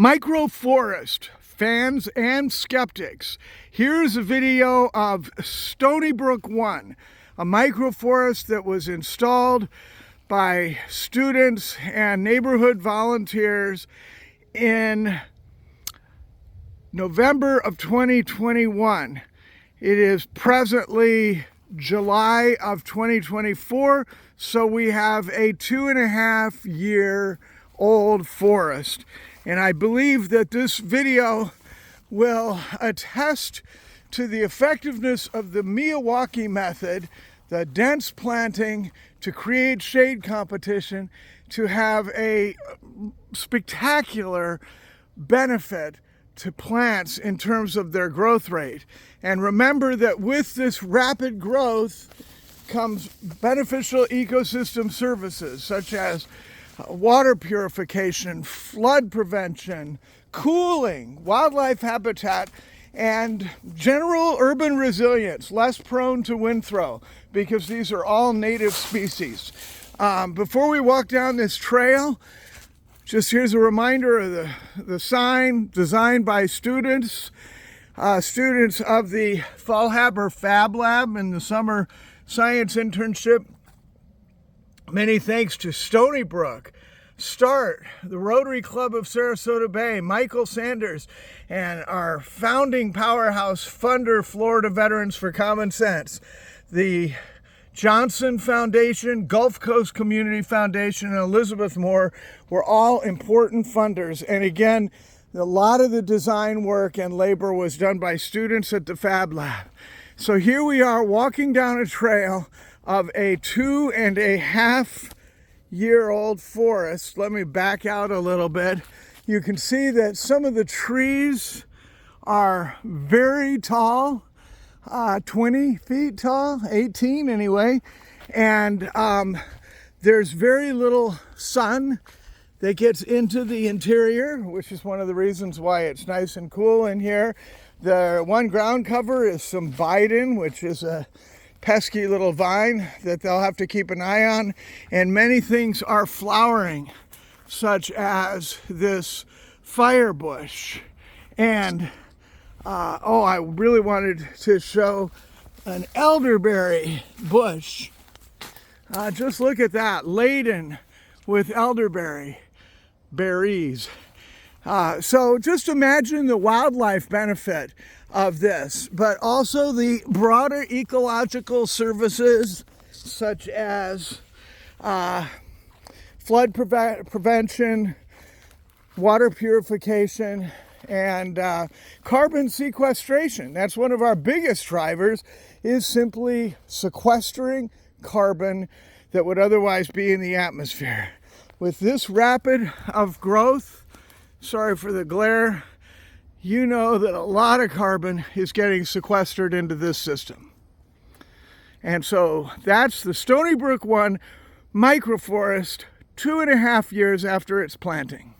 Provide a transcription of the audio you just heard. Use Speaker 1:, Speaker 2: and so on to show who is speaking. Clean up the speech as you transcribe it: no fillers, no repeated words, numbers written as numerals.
Speaker 1: Microforest fans and skeptics, here's a video of Stoneybrook 1, a microforest that was installed by students and neighborhood volunteers in November of 2021. It is presently July of 2024, so we have a 2.5-year-old forest. And I believe that this video will attest to the effectiveness of the Miyawaki method, the dense planting to create shade competition, to have a spectacular benefit to plants in terms of their growth rate. And remember that with this rapid growth comes beneficial ecosystem services such as water purification, flood prevention, cooling, wildlife habitat, and general urban resilience, less prone to wind throw, because these are all native species. Before we walk down this trail, just here's a reminder of the sign designed by students of the Fall Haber Fab Lab and the summer science internship. Many thanks to Stoneybrook, START, the Rotary Club of Sarasota Bay, Michael Sanders, and our founding powerhouse funder, Florida Veterans for Common Sense, the Johnson Foundation, Gulf Coast Community Foundation, and Elizabeth Moore were all important funders. And again, a lot of the design work and labor was done by students at the Fab Lab. So here we are walking down a trail of a 2.5-year-old forest. Let me back out a little bit. You can see that some of the trees are very tall, 20 feet tall, 18 anyway, and there's very little sun that gets into the interior, which is one of the reasons why it's nice and cool in here. The one ground cover is some Biden, which is a pesky little vine that they'll have to keep an eye on, and many things are flowering, such as this fire bush. And I really wanted to show an elderberry bush. Just look at that, laden with elderberry berries. So just imagine the wildlife benefit of this, but also the broader ecological services such as flood prevention, water purification, and carbon sequestration. That's one of our biggest drivers, is simply sequestering carbon that would otherwise be in the atmosphere. With this rapid of growth, sorry for the glare, you know that a lot of carbon is getting sequestered into this system. And so that's the Stoneybrook 1 microforest 2.5 years after its planting.